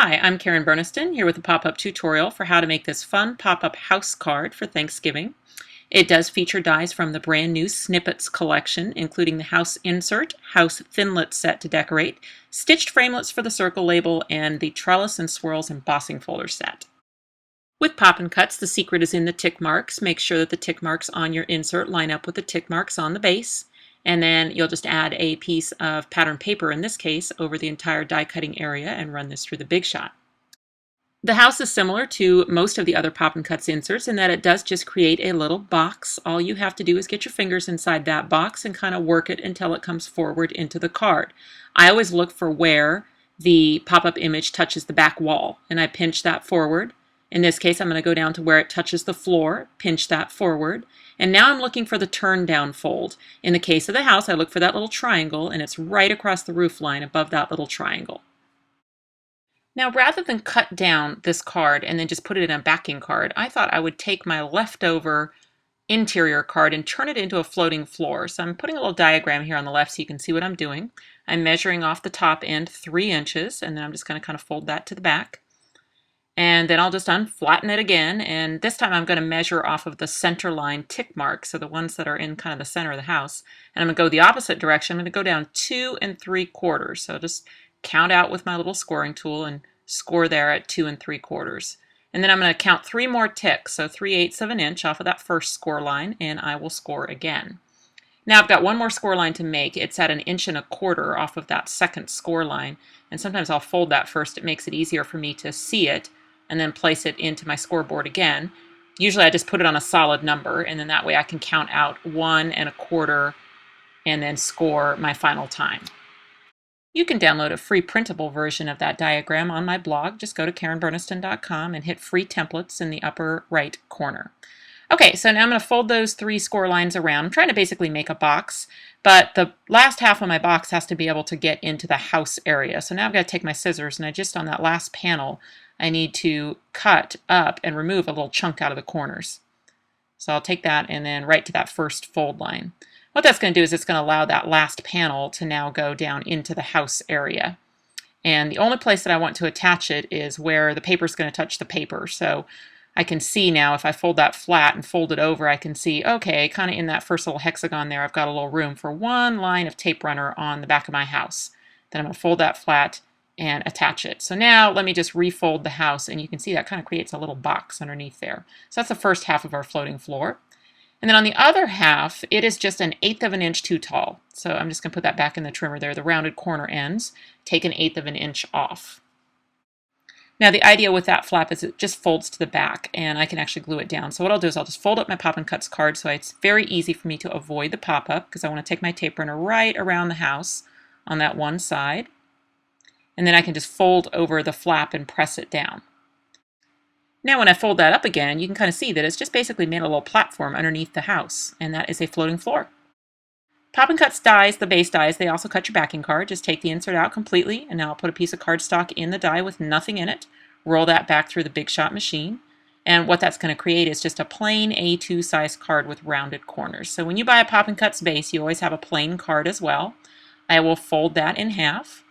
Hi, I'm Karen Burniston here with a pop-up tutorial for how to make this fun pop-up house card for Thanksgiving. It does feature dies from the brand new Snippets collection, including the house insert, house thinlet set to decorate, stitched framelits for the circle label, and the trellis and swirls embossing folder set. With pop and cuts, the secret is in the tick marks. Make sure that the tick marks on your insert line up with the tick marks on the base. And then you'll just add a piece of pattern paper, in this case, over the entire die cutting area and run this through the Big Shot. The house is similar to most of the other pop and cuts inserts in that it does just create a little box. All you have to do is get your fingers inside that box and kind of work it until it comes forward into the card. I always look for where the pop-up image touches the back wall, and I pinch that forward. In this case, I'm going to go down to where it touches the floor, pinch that forward, and now I'm looking for the turn down fold. In the case of the house, I look for that little triangle, and it's right across the roof line above that little triangle. Now, rather than cut down this card and then just put it in a backing card, I thought I would take my leftover interior card and turn it into a floating floor. So I'm putting a little diagram here on the left so you can see what I'm doing. I'm measuring off the top end 3 inches, and then I'm just going to kind of fold that to the back. And then I'll just unflatten it again, and this time I'm going to measure off of the center line tick marks, so the ones that are in kind of the center of the house. And I'm going to go the opposite direction. I'm going to go down 2 3/4. So just count out with my little scoring tool and score there at 2 3/4. And then I'm going to count 3 more ticks, so 3/8 of an inch off of that first score line, and I will score again. Now I've got one more score line to make. It's at 1 1/4 off of that second score line, and sometimes I'll fold that first. It makes it easier for me to see it and then place it into my scoreboard again. Usually I just put it on a solid number, and then that way I can count out 1 1/4 and then score my final time. You can download a free printable version of that diagram on my blog. Just go to karenburniston.com and hit free templates in the upper right corner. Okay, so now I'm going to fold those 3 score lines around. I'm trying to basically make a box, but the last half of my box has to be able to get into the house area. So now I've got to take my scissors, and I just on that last panel, I need to cut up and remove a little chunk out of the corners. So I'll take that and then right to that first fold line. What that's going to do is it's going to allow that last panel to now go down into the house area. And the only place that I want to attach it is where the paper is going to touch the paper. So I can see now if I fold that flat and fold it over, I can see, okay, kind of in that first little hexagon there, I've got a little room for 1 line of tape runner on the back of my house. Then I'm going to fold that flat and attach it. So now let me just refold the house, and you can see that kind of creates a little box underneath there. So that's the first half of our floating floor. And then on the other half, it is just 1/8 of an inch too tall. So I'm just going to put that back in the trimmer there, the rounded corner ends, take 1/8 of an inch off. Now the idea with that flap is it just folds to the back, and I can actually glue it down. So what I'll do is I'll just fold up my Pop and Cuts card so it's very easy for me to avoid the pop-up, because I want to take my tape runner right around the house on that one side. And then I can just fold over the flap and press it down. Now when I fold that up again, you can kind of see that it's just basically made a little platform underneath the house, and that is a floating floor. Pop and Cuts dies, the base dies, they also cut your backing card. Just take the insert out completely, and now I'll put a piece of cardstock in the die with nothing in it, roll that back through the Big Shot machine, and what that's going to create is just a plain A2 size card with rounded corners. So when you buy a Pop and Cuts base, you always have a plain card as well. I will fold that in half,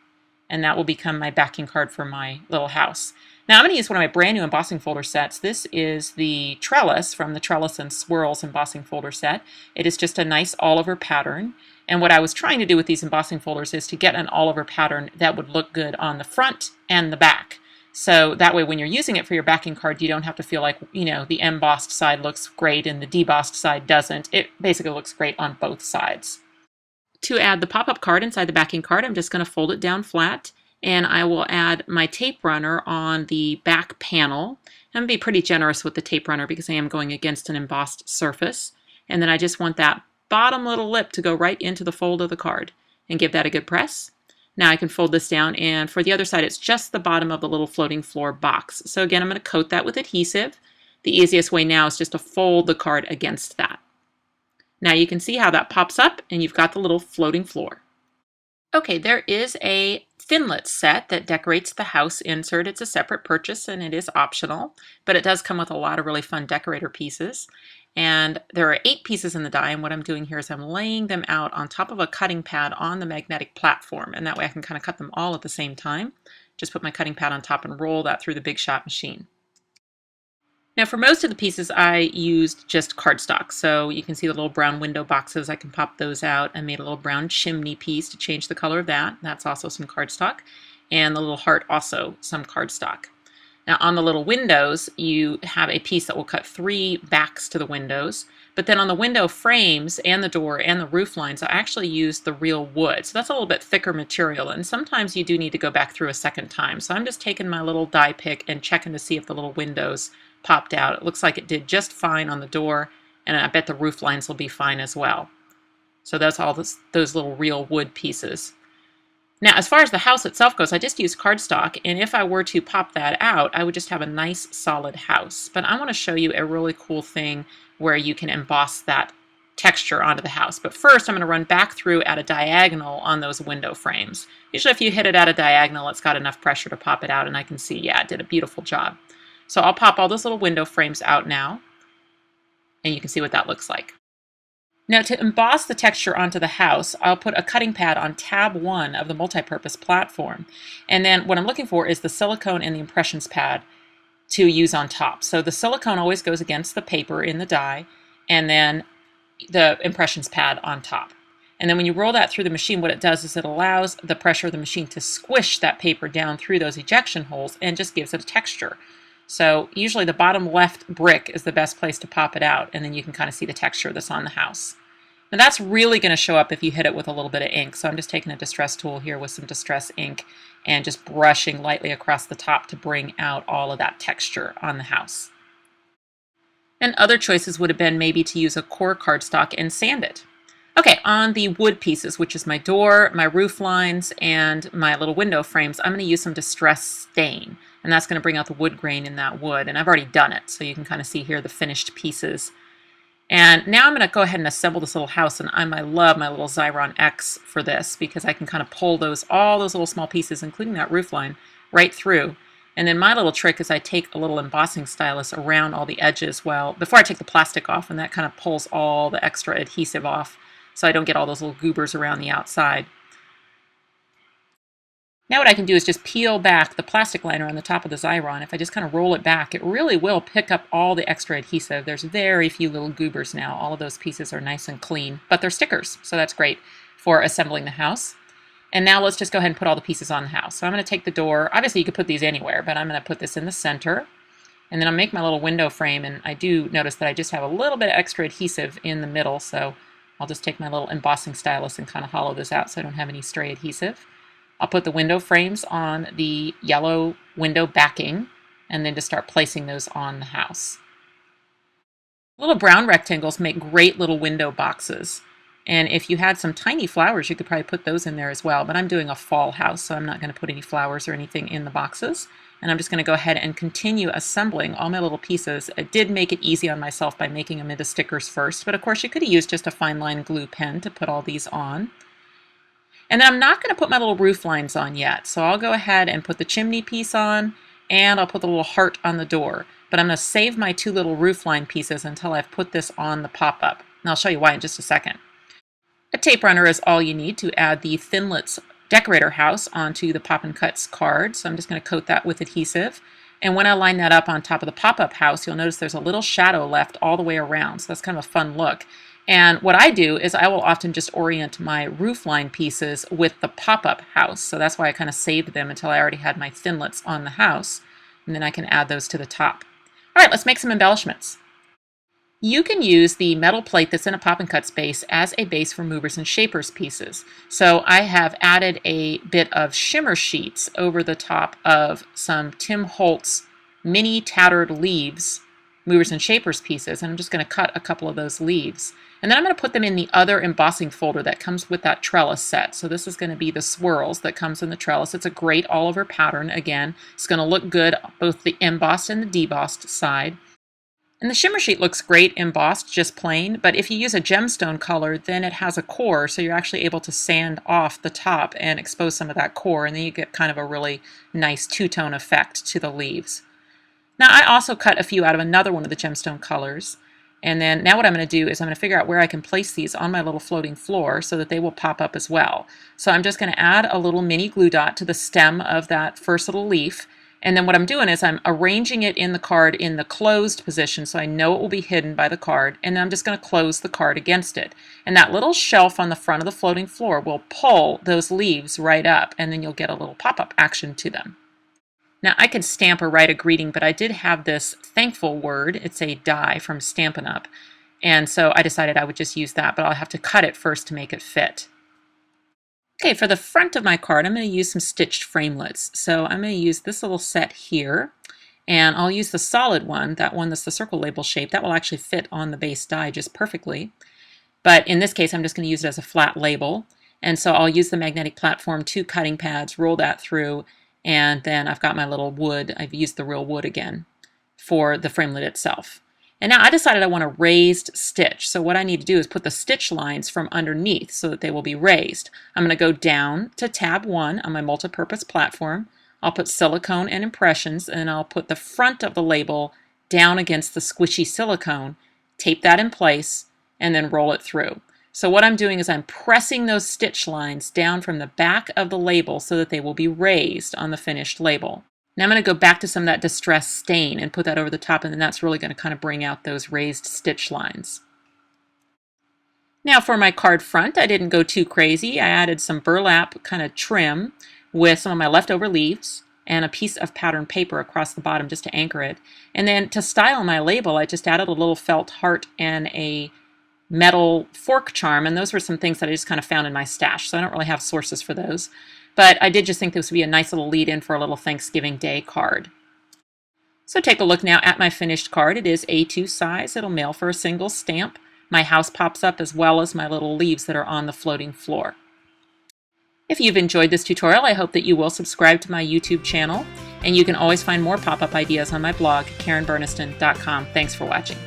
and that will become my backing card for my little house. Now I'm going to use one of my brand new embossing folder sets. This is the Trellis from the Trellis and Swirls embossing folder set. It is just a nice all-over pattern, and what I was trying to do with these embossing folders is to get an all-over pattern that would look good on the front and the back. So that way when you're using it for your backing card, you don't have to feel like, you know, the embossed side looks great and the debossed side doesn't. It basically looks great on both sides. To add the pop-up card inside the backing card, I'm just going to fold it down flat, and I will add my tape runner on the back panel. I'm going to be pretty generous with the tape runner because I am going against an embossed surface. And then I just want that bottom little lip to go right into the fold of the card and give that a good press. Now I can fold this down, and for the other side, it's just the bottom of the little floating floor box. So again, I'm going to coat that with adhesive. The easiest way now is just to fold the card against that. Now you can see how that pops up, and you've got the little floating floor. Okay, there is a thinlet set that decorates the house insert. It's a separate purchase and it is optional, but it does come with a lot of really fun decorator pieces. And there are 8 pieces in the die, and what I'm doing here is I'm laying them out on top of a cutting pad on the magnetic platform, and that way I can kind of cut them all at the same time. Just put my cutting pad on top and roll that through the Big Shot machine. Now for most of the pieces I used just cardstock, so you can see the little brown window boxes, I can pop those out. I made a little brown chimney piece to change the color of that. That's also some cardstock. And the little heart also some cardstock. Now on the little windows, you have a piece that will cut 3 backs to the windows, but then on the window frames and the door and the roof lines, I actually used the real wood. So that's a little bit thicker material, and sometimes you do need to go back through a second time. So I'm just taking my little die pick and checking to see if the little windows popped out. It looks like it did just fine on the door, and I bet the roof lines will be fine as well. So that's all those little real wood pieces. Now, as far as the house itself goes, I just used cardstock, and if I were to pop that out, I would just have a nice solid house. But I want to show you a really cool thing where you can emboss that texture onto the house. But first, I'm going to run back through at a diagonal on those window frames. Usually if you hit it at a diagonal, it's got enough pressure to pop it out, and I can see, yeah, it did a beautiful job. So I'll pop all those little window frames out now, and you can see what that looks like. Now to emboss the texture onto the house, I'll put a cutting pad on tab 1 of the multipurpose platform. And then what I'm looking for is the silicone and the impressions pad to use on top. So the silicone always goes against the paper in the die, and then the impressions pad on top. And then when you roll that through the machine, what it does is it allows the pressure of the machine to squish that paper down through those ejection holes and just gives it a texture. So usually the bottom left brick is the best place to pop it out, and then you can kind of see the texture that's on the house. Now that's really going to show up if you hit it with a little bit of ink. So I'm just taking a distress tool here with some distress ink and just brushing lightly across the top to bring out all of that texture on the house. And other choices would have been maybe to use a core cardstock and sand it. Okay, on the wood pieces, which is my door, my roof lines, and my little window frames, I'm going to use some distress stain. And that's going to bring out the wood grain in that wood. And I've already done it, so you can kind of see here the finished pieces. And now I'm going to go ahead and assemble this little house. And I love my little Xyron X for this because I can kind of pull all those little small pieces, including that roof line, right through. And then my little trick is I take a little embossing stylus around all the edges before I take the plastic off, and that kind of pulls all the extra adhesive off so I don't get all those little goobers around the outside. Now what I can do is just peel back the plastic liner on the top of the Xyron. If I just kind of roll it back, it really will pick up all the extra adhesive. There's very few little goobers now. All of those pieces are nice and clean, but they're stickers, so that's great for assembling the house. And now let's just go ahead and put all the pieces on the house. So I'm going to take the door. Obviously you could put these anywhere, but I'm going to put this in the center. And then I'll make my little window frame, and I do notice that I just have a little bit of extra adhesive in the middle, so I'll just take my little embossing stylus and kind of hollow this out so I don't have any stray adhesive. I'll put the window frames on the yellow window backing and then just start placing those on the house. Little brown rectangles make great little window boxes. And if you had some tiny flowers, you could probably put those in there as well. But I'm doing a fall house, so I'm not going to put any flowers or anything in the boxes. And I'm just going to go ahead and continue assembling all my little pieces. I did make it easy on myself by making them into stickers first. But of course, you could have used just a fine line glue pen to put all these on. And then I'm not going to put my little roof lines on yet. So I'll go ahead and put the chimney piece on, and I'll put the little heart on the door. But I'm going to save my 2 little roof line pieces until I've put this on the pop-up. And I'll show you why in just a second. A tape runner is all you need to add the Thinlits decorator house onto the Pop and Cuts card. So I'm just going to coat that with adhesive. And when I line that up on top of the pop-up house, you'll notice there's a little shadow left all the way around. So that's kind of a fun look. And what I do is I will often just orient my roof line pieces with the pop-up house. So that's why I kind of saved them until I already had my Thinlits on the house. And then I can add those to the top. All right, let's make some embellishments. You can use the metal plate that's in a Pop and Cuts base as a base for movers and shapers pieces. So I have added a bit of shimmer sheets over the top of some Tim Holtz mini tattered leaves movers and shapers pieces, and I'm just going to cut a couple of those leaves. And then I'm going to put them in the other embossing folder that comes with that trellis set. So this is going to be the swirls that comes in the trellis. It's a great all-over pattern. Again, it's going to look good both the embossed and the debossed side. And the shimmer sheet looks great embossed, just plain, but if you use a gemstone color, then it has a core, so you're actually able to sand off the top and expose some of that core, and then you get kind of a really nice two-tone effect to the leaves. Now I also cut a few out of another one of the gemstone colors, And then now what I'm going to do is I'm going to figure out where I can place these on my little floating floor so that they will pop up as well. So I'm just going to add a little mini glue dot to the stem of that first little leaf. And then what I'm doing is I'm arranging it in the card in the closed position so I know it will be hidden by the card. And then I'm just going to close the card against it. And that little shelf on the front of the floating floor will pull those leaves right up, and then you'll get a little pop-up action to them. Now, I could stamp or write a greeting, but I did have this thankful word. It's a die from Stampin' Up! And so I decided I would just use that, but I'll have to cut it first to make it fit. Okay, for the front of my card, I'm going to use some stitched framelits. So I'm going to use this little set here, and I'll use the solid one, that one that's the circle label shape. That will actually fit on the base die just perfectly. But in this case, I'm just going to use it as a flat label. And so I'll use the magnetic platform, 2 cutting pads, roll that through, and then I've got my little wood. I've used the real wood again for the framelit itself. And now I decided I want a raised stitch. So what I need to do is put the stitch lines from underneath so that they will be raised. I'm going to go down to tab 1 on my multi-purpose platform. I'll put silicone and impressions, and I'll put the front of the label down against the squishy silicone, tape that in place, and then roll it through. So what I'm doing is I'm pressing those stitch lines down from the back of the label so that they will be raised on the finished label. Now I'm going to go back to some of that distress stain and put that over the top, and then that's really going to kind of bring out those raised stitch lines. Now for my card front, I didn't go too crazy. I added some burlap kind of trim with some of my leftover leaves and a piece of patterned paper across the bottom just to anchor it. And then to style my label, I just added a little felt heart and a metal fork charm, and those were some things that I just kind of found in my stash, so I don't really have sources for those. But I did just think this would be a nice little lead-in for a little Thanksgiving Day card. So take a look now at my finished card. It is A2 size. It'll mail for a single stamp. My house pops up as well as my little leaves that are on the floating floor. If you've enjoyed this tutorial, I hope that you will subscribe to my YouTube channel, and you can always find more pop-up ideas on my blog, KarenBurniston.com. Thanks for watching.